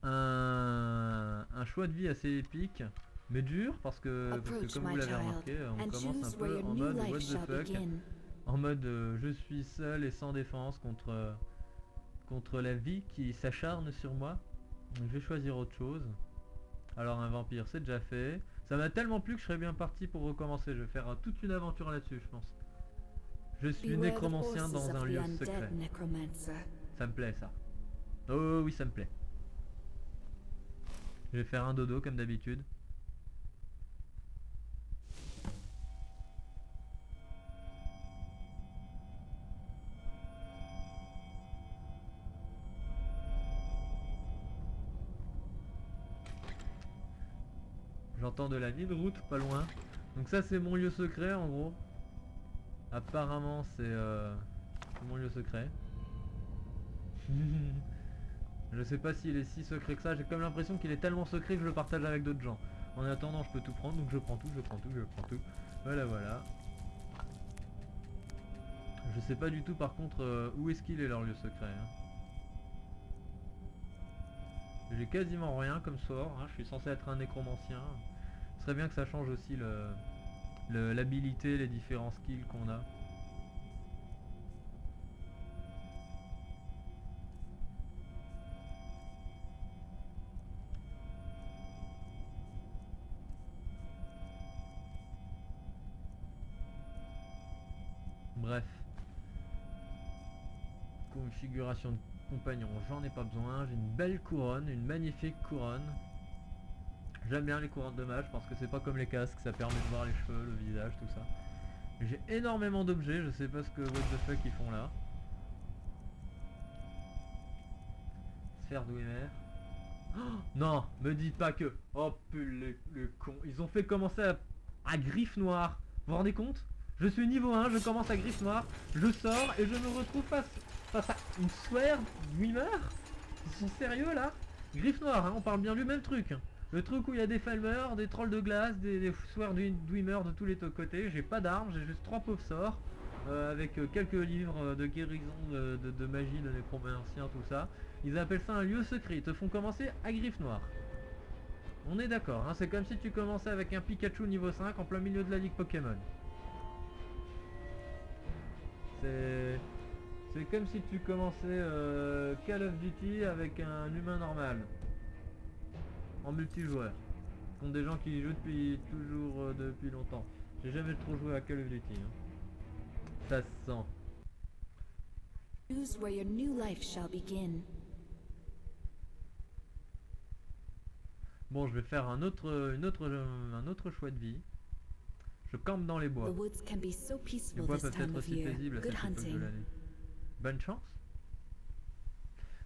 Un choix de vie assez épique, mais dur parce que comme vous l'avez remarqué, on commence un peu en mode what the fuck, en mode je suis seul et sans défense contre la vie qui s'acharne sur moi. Je vais choisir autre chose. Alors un vampire c'est déjà fait. Ça m'a tellement plu que je serais bien parti pour recommencer. Je vais faire toute une aventure là-dessus je pense. Je suis nécromancien dans un lieu secret. Ça me plaît ça. Oh oui ça me plaît. Je vais faire un dodo comme d'habitude. J'entends de la ligne de route pas loin. Donc ça c'est mon lieu secret en gros. Apparemment c'est mon lieu secret. Je sais pas s'il est si secret que ça, j'ai comme l'impression qu'il est tellement secret que je le partage avec d'autres gens. En attendant je peux tout prendre, donc je prends tout. Voilà. Je sais pas du tout par contre où est-ce qu'il est leur lieu secret. Hein. J'ai quasiment rien comme sort, hein. Je suis censé être un nécromancien. Ce serait bien que ça change aussi l'habilité, les différents skills qu'on a. Bref. Configuration de compagnon, j'en ai pas besoin. J'ai une belle couronne, une magnifique couronne. J'aime bien les couronnes de mage parce que c'est pas comme les casques, ça permet de voir les cheveux, le visage, tout ça. J'ai énormément d'objets, je sais pas ce que what the fuck ils font là. Sphère d'Ouimer. Oh, non, me dites pas que... Oh putain, le con. Ils ont fait commencer à griffe noire. Vous vous rendez compte? Je suis niveau 1, je commence à griffe noire, je sors et je me retrouve face à une sphère d'Ouimer. Ils sont sérieux là? Griffe noire, hein, on parle bien du même truc. Le truc où il y a des Falmer, des trolls de glace, des sphères d'Ouimer de tous les côtés. J'ai pas d'armes, j'ai juste 3 pauvres sorts. avec quelques livres de guérison, de magie, de nécromancien, tout ça. Ils appellent ça un lieu secret. Ils te font commencer à Griffe Noire. On est d'accord, hein, c'est comme si tu commençais avec un Pikachu niveau 5 en plein milieu de la ligue Pokémon. C'est comme si tu commençais Call of Duty avec un humain normal. En multijoueur. Contre des gens qui y jouent depuis toujours depuis longtemps. J'ai jamais trop joué à Call of Duty. Hein. Ça se sent. Choose where your new life shall begin. Bon, je vais faire un autre choix de vie. Je campe dans les bois. The woods can be so Les peaceful bois this peuvent time être of aussi year. paisibles à Good cette époque de hunting. l'année. Bonne chance.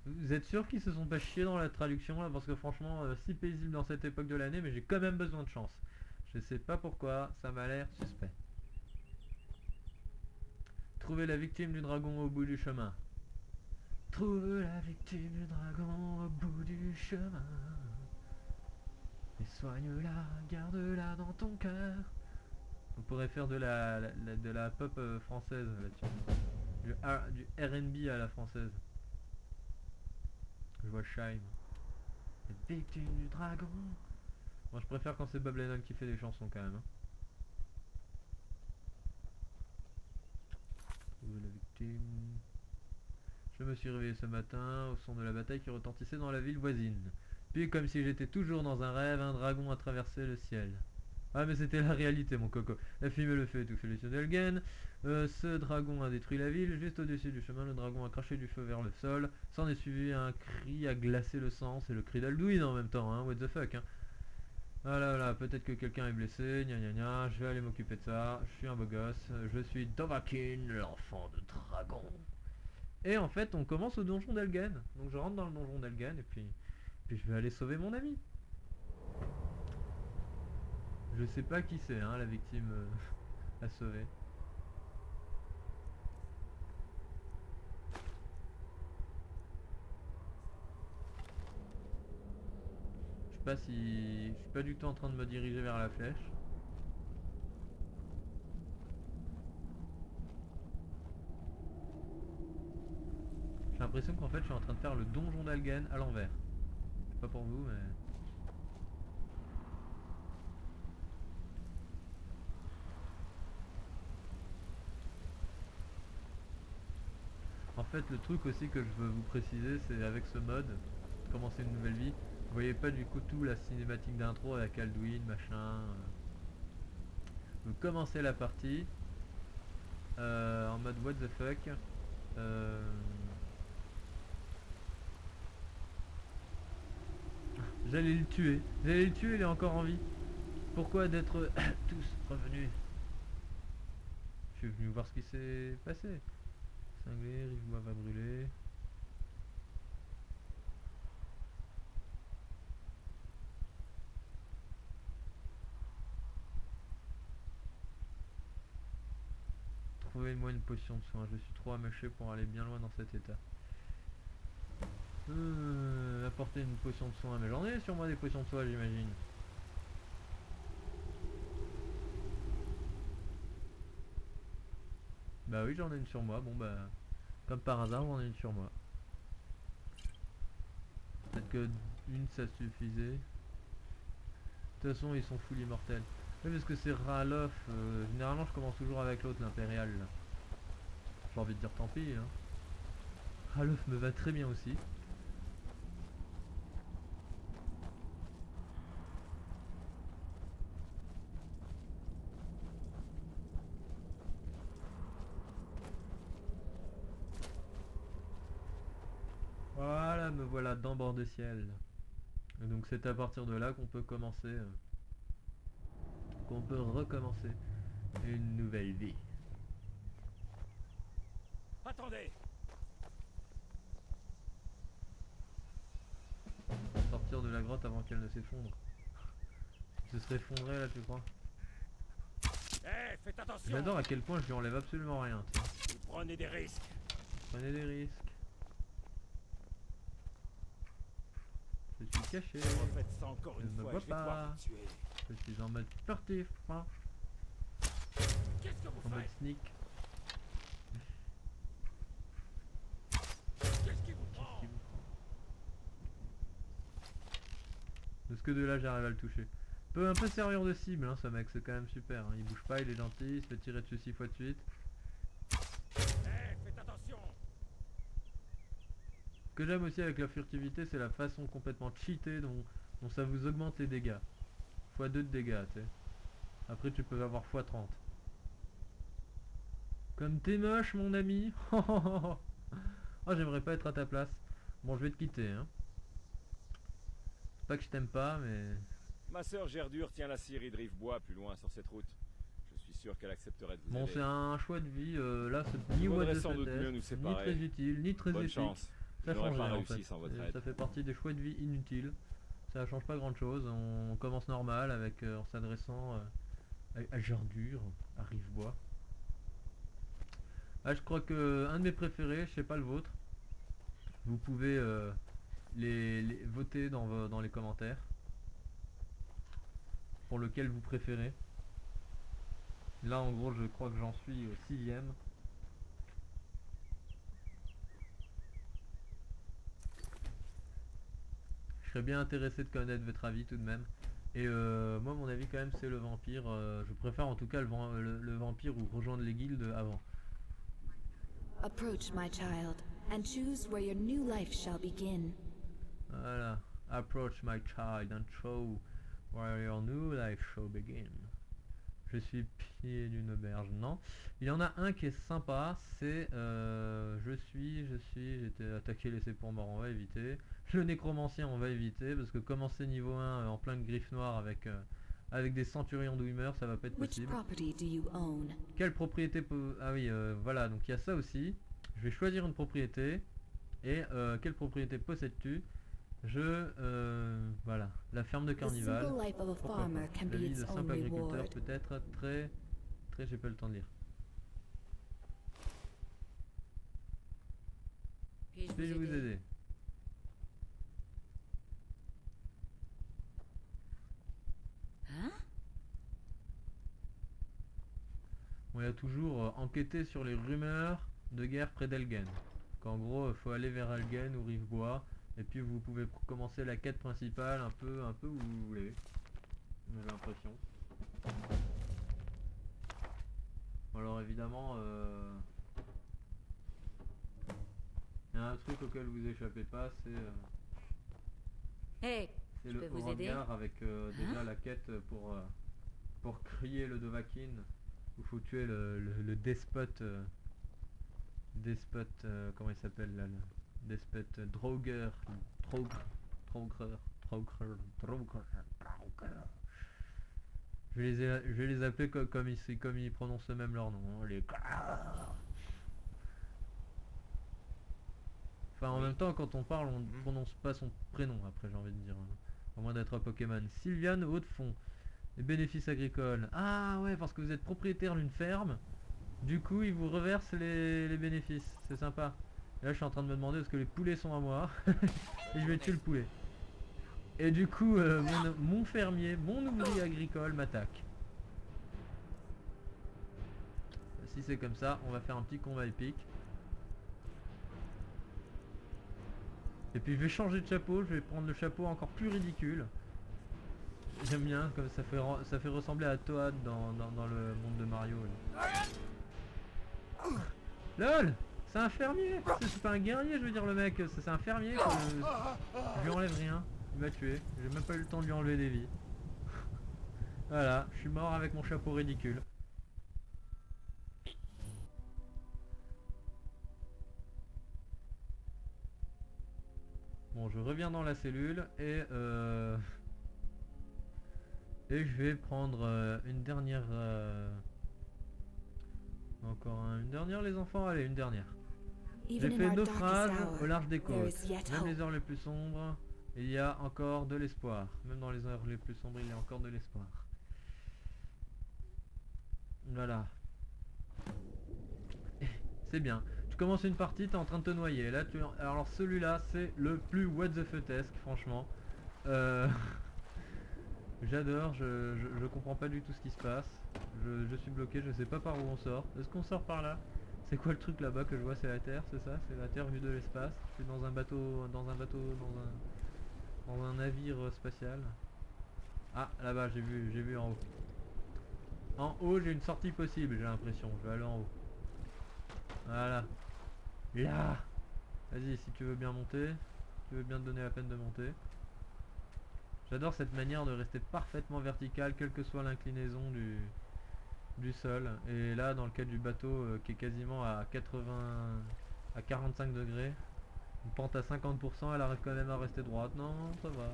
Vous êtes sûr qu'ils se sont pas chiés dans la traduction là? Parce que franchement, si paisible dans cette époque de l'année, mais j'ai quand même besoin de chance. Je sais pas pourquoi, ça m'a l'air suspect. Trouver la victime du dragon au bout du chemin. Trouve la victime du dragon au bout du chemin. Et soigne-la, garde-la dans ton cœur. On pourrait faire de la pop française là-dessus. Du R&B à la française. Je vois Shine. La victime du dragon. Moi je préfère quand c'est Bob Lennon qui fait des chansons quand même. Hein. La victime. Je me suis réveillé ce matin au son de la bataille qui retentissait dans la ville voisine. Puis comme si j'étais toujours dans un rêve, un dragon a traversé le ciel. Ah mais c'était la réalité mon coco. La fumée le fait étouffer les cieux d'Elgen. Ce dragon a détruit la ville. Juste au-dessus du chemin, le dragon a craché du feu vers le sol. S'en est suivi un cri à glacer le sang. C'est le cri d'Alduin en même temps, hein. What the fuck, hein. Voilà, peut-être que quelqu'un est blessé, gna gna gna, je vais aller m'occuper de ça, je suis un beau gosse, je suis Dovahkiin, l'enfant de dragon. Et en fait, on commence au donjon d'Elgen. Donc je rentre dans le donjon d'Elgen et puis je vais aller sauver mon ami. Je sais pas qui c'est, hein, la victime à sauver. Je sais pas si... Je suis pas du tout en train de me diriger vers la flèche. J'ai l'impression qu'en fait je suis en train de faire le donjon d'Elgen à l'envers. Je sais pas pour vous mais... En fait le truc aussi que je veux vous préciser c'est avec ce mode, commencer une nouvelle vie, vous voyez pas du coup tout la cinématique d'intro avec Alduin, machin. Vous commencez la partie en mode what the fuck. J'allais le tuer, il est encore en vie. Pourquoi d'être tous revenus? Je suis venu voir ce qui s'est passé. Cinglé, Rive-Bois va brûler. Trouvez-moi une potion de soin, je suis trop amoché pour aller bien loin dans cet état. Apporter une potion de soin, mais j'en ai sur moi des potions de soin j'imagine. Bah oui j'en ai une sur moi, bon bah comme par hasard j'en ai une sur moi. Peut-être que une ça suffisait. De toute façon ils sont full immortels. Oui parce que c'est Ralof, généralement je commence toujours avec l'autre, l'impérial là. J'ai envie de dire tant pis hein. Ralof me va très bien aussi. Voilà, me voilà dans bord de ciel. Et donc c'est à partir de là qu'on peut commencer, qu'on peut recommencer une nouvelle vie. Attendez! Sortir de la grotte avant qu'elle ne s'effondre. Ce serait effondré là tu crois? Eh, faites attention! J'adore à quel point je lui enlève absolument rien. Tiens. Vous prenez des risques. Prenez des risques. Je suis caché. Refaites ça encore Je une ne me fois, vois je vais devoir pas. vous tuer. Je suis en mode furtif. Hein. Qu'est-ce que vous En mode faites? sneak. Est-ce que de là j'arrive à le toucher? Peut un peu servir de cible hein, ce mec, c'est quand même super. Hein. Il bouge pas, il est gentil, il se fait tirer dessus 6 fois de suite. Faites attention. Ce que j'aime aussi avec la furtivité, c'est la façon complètement cheatée dont ça vous augmente les dégâts. x2 de dégâts, tu sais. Après tu peux avoir x30. Comme t'es moche mon ami. Oh j'aimerais pas être à ta place. Bon je vais te quitter hein. C'est pas que je t'aime pas mais... Ma sœur Gerdure tient la scierie de Rivebois plus loin sur cette route. Je suis sûr qu'elle accepterait de vous Bon aider. c'est un choix de vie, là c'est ni Faudrait what sans doute mieux nous ni séparer. très utile, ni très Bonne épique. chance. Ça Je n'aurais change pas rien, en réussi fait. sans votre Et aide. ça fait partie des choix de vie inutiles. Ça change pas grand chose. On commence normal avec en s'adressant à Gerdure, à Rivebois. Ah, je crois que un de mes préférés, je sais pas le vôtre. Vous pouvez les voter dans les commentaires pour lequel vous préférez. Là en gros je crois que j'en suis au 6ème. Je serais bien intéressé de connaître votre avis tout de même. Et moi mon avis quand même c'est le vampire. Je préfère en tout cas le vampire ou rejoindre les guildes avant. Approach, my child, and choose where your new life shall begin. Voilà. Approach my child and show where your new life shall begin. Je suis pied d'une auberge. Non. Il y en a un qui est sympa. C'est j'étais attaqué, laissé pour mort, on va éviter. Le nécromancien, on va éviter. Parce que commencer niveau 1 en plein griffe noire avec des centurions d'Ouimer, ça va pas être Which possible. property do you own? Quelle propriété peut... Ah oui, voilà, donc il y a ça aussi. Je vais choisir une propriété. Et quelle propriété possèdes-tu? Voilà, la ferme de The Carnival. simple life of a Pourquoi farmer pas. can La be vie de its own simple agriculteur reward. peut être très... j'ai pas le temps de lire. Puis-je vous aider? Hein? Bon, il y a toujours enquêter sur les rumeurs de guerre près d'Elgen. Qu'en gros, il faut aller vers Elgen ou Rivebois. Et puis vous pouvez commencer la quête principale un peu où vous voulez. J'ai l'impression. Alors évidemment, il y a un truc auquel vous échappez pas, c'est Hey, c'est je le peux vous aider? regard avec déjà la quête pour crier le Dovahkiin. Il faut tuer le despote. Comment il s'appelle là, le despote Draugr. Je vais les appeler comme ils prononcent eux-mêmes leur nom. Hein, les... Enfin en même temps quand on parle on ne prononce pas son prénom après j'ai envie de dire. Hein, à moins d'être un Pokémon. Sylviane Hautefond. Les bénéfices agricoles. Ah ouais parce que vous êtes propriétaire d'une ferme. Du coup ils vous reversent les bénéfices. C'est sympa. Et là je suis en train de me demander est-ce que les poulets sont à moi. Et je vais tuer le poulet. Et du coup mon fermier, mon ouvrier agricole m'attaque. Si c'est comme ça, on va faire un petit combat épique. Et puis je vais changer de chapeau, je vais prendre le chapeau encore plus ridicule. J'aime bien, comme ça fait ressembler à Toad dans le monde de Mario. Là. LOL! C'est un fermier! C'est pas un guerrier, je veux dire, le mec, c'est un fermier. Je lui enlève rien, il m'a tué. J'ai même pas eu le temps de lui enlever des vies. Voilà, je suis mort avec mon chapeau ridicule. Bon, je reviens dans la cellule et je vais prendre une dernière... une dernière les enfants, allez une dernière. J'ai Even in fait our naufrage darkest hour, au large des there côtes. is yet Même hope. les heures les plus sombres, il y a encore de l'espoir. Même dans les heures les plus sombres, il y a encore de l'espoir. Voilà. C'est bien. Tu commences une partie, t'es en train de te noyer. Là, alors celui-là, c'est le plus what the fuckesque, franchement. J'adore, je comprends pas du tout ce qui se passe. Je suis bloqué, je sais pas par où on sort. Est-ce qu'on sort par là? C'est quoi le truc là-bas que je vois? C'est la Terre, c'est ça? C'est la Terre vue de l'espace. Je suis dans un bateau, dans un navire spatial. Ah, là-bas, j'ai vu en haut. En haut, j'ai une sortie possible, j'ai l'impression. Je vais aller en haut. Voilà. Là. Vas-y, si tu veux bien monter. Si tu veux bien te donner la peine de monter. J'adore cette manière de rester parfaitement vertical, quelle que soit l'inclinaison du sol. Et là, dans le cas du bateau qui est quasiment à 45 degrés, une pente à 50%, elle arrive quand même à rester droite. Non, ça va.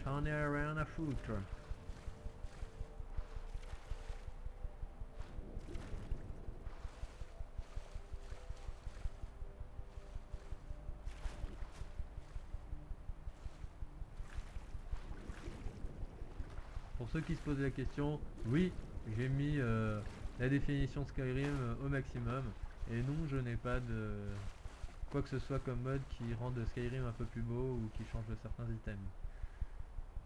J'en ai rien à foutre. Pour ceux qui se posent la question, oui, j'ai mis la définition Skyrim au maximum. Et non, je n'ai pas de quoi que ce soit comme mode qui rende Skyrim un peu plus beau ou qui change certains items.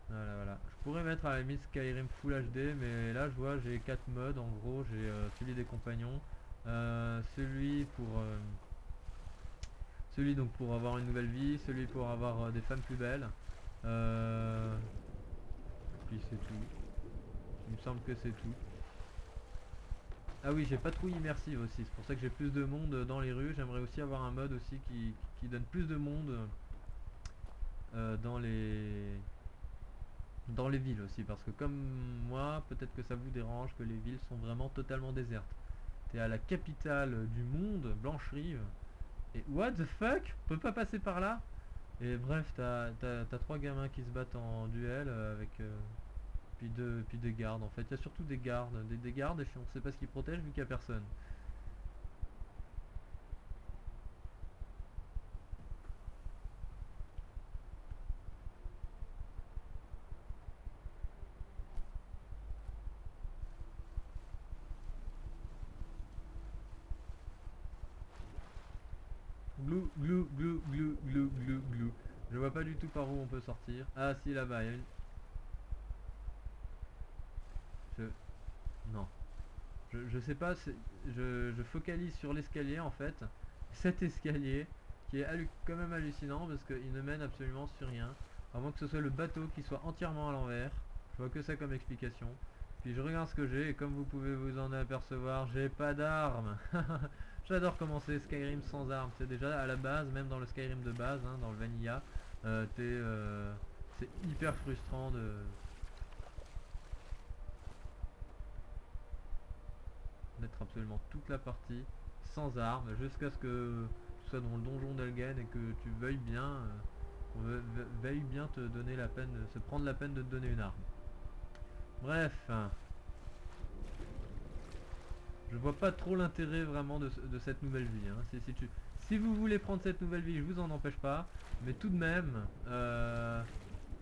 Voilà. Je pourrais mettre à la limite Skyrim Full HD, mais là je vois j'ai 4 modes en gros. J'ai celui des compagnons, celui donc pour avoir une nouvelle vie, celui pour avoir des femmes plus belles. Puis c'est tout. Il me semble que c'est tout. Ah oui, j'ai patrouille immersive aussi, c'est pour ça que j'ai plus de monde dans les rues. J'aimerais aussi avoir un mode aussi qui donne plus de monde dans les villes aussi, parce que comme moi, peut-être que ça vous dérange que les villes sont vraiment totalement désertes. T'es à la capitale du monde, Blancherive, et what the fuck, on peut pas passer par là. Et bref, t'as 3 gamins qui se battent en duel avec puis des gardes. En fait, il y a surtout des gardes, des gardes, et on sait pas ce qu'ils protègent vu qu'il y a personne. Glou, glou, glou, glou, glou, glou, glou. Je vois pas du tout par où on peut sortir. Ah si, là-bas, il y a une... Non. Je sais pas, je focalise sur l'escalier en fait. Cet escalier qui est quand même hallucinant parce qu'il ne mène absolument sur rien. À moins que ce soit le bateau qui soit entièrement à l'envers. Je vois que ça comme explication. Puis je regarde ce que j'ai et comme vous pouvez vous en apercevoir, j'ai pas d'armes. J'adore commencer Skyrim sans armes. C'est déjà à la base, même dans le Skyrim de base, hein, dans le Vanilla, c'est hyper frustrant d'être absolument toute la partie sans armes jusqu'à ce que tu sois dans le donjon d'Elgen et que tu veuilles bien te donner la peine, se prendre la peine de te donner une arme. Bref, je vois pas trop l'intérêt vraiment de cette nouvelle vie. Hein. Si vous voulez prendre cette nouvelle vie, je vous en empêche pas, mais tout de même, là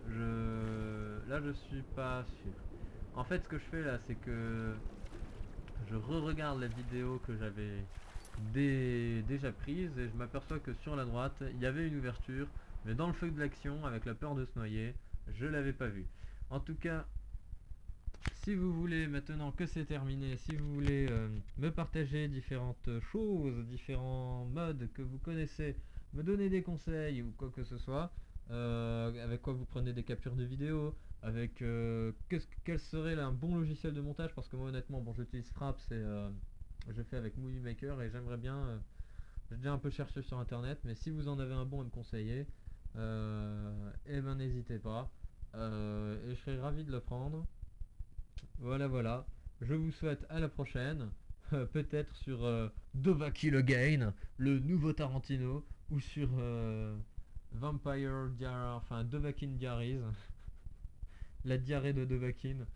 je suis pas sûr. En fait, ce que je fais là, c'est que je re-regarde la vidéo que j'avais déjà prise et je m'aperçois que sur la droite, il y avait une ouverture, mais dans le feu de l'action, avec la peur de se noyer, je l'avais pas vue. En tout cas, si vous voulez, maintenant que c'est terminé, si vous voulez me partager différentes choses, différents modes que vous connaissez, me donner des conseils ou quoi que ce soit, avec quoi vous prenez des captures de vidéos, avec quel serait là, un bon logiciel de montage, parce que moi honnêtement, bon, j'utilise Fraps et je fais avec Movie Maker et j'aimerais bien, j'ai déjà un peu cherché sur internet, mais si vous en avez un bon à me conseiller, eh ben n'hésitez pas, et je serais ravi de le prendre. Voilà, je vous souhaite à la prochaine, peut-être sur Dovahkill Again, le nouveau Tarantino, ou sur Vampire Diarrhea, enfin Dovahkiin Diaries, la diarrhée de Dovahkiin.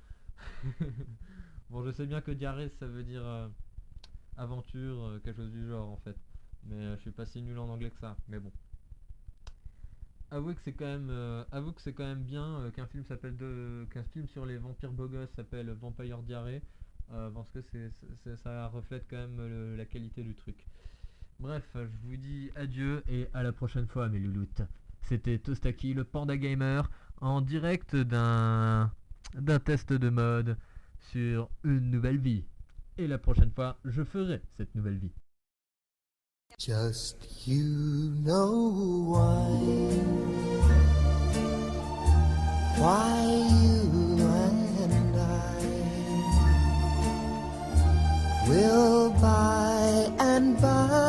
Bon, je sais bien que diarrhée ça veut dire aventure, quelque chose du genre en fait, mais je suis pas si nul en anglais que ça, mais bon. Avouez que c'est quand même bien qu'un film sur les vampires beaux gosses s'appelle Vampire Diarrhea, parce que ça reflète quand même la qualité du truc. Bref, je vous dis adieu et à la prochaine fois mes louloutes. C'était Tostaki, le Panda Gamer, en direct d'un test de mode sur une nouvelle vie. Et la prochaine fois, je ferai cette nouvelle vie. Just you know why you will by and by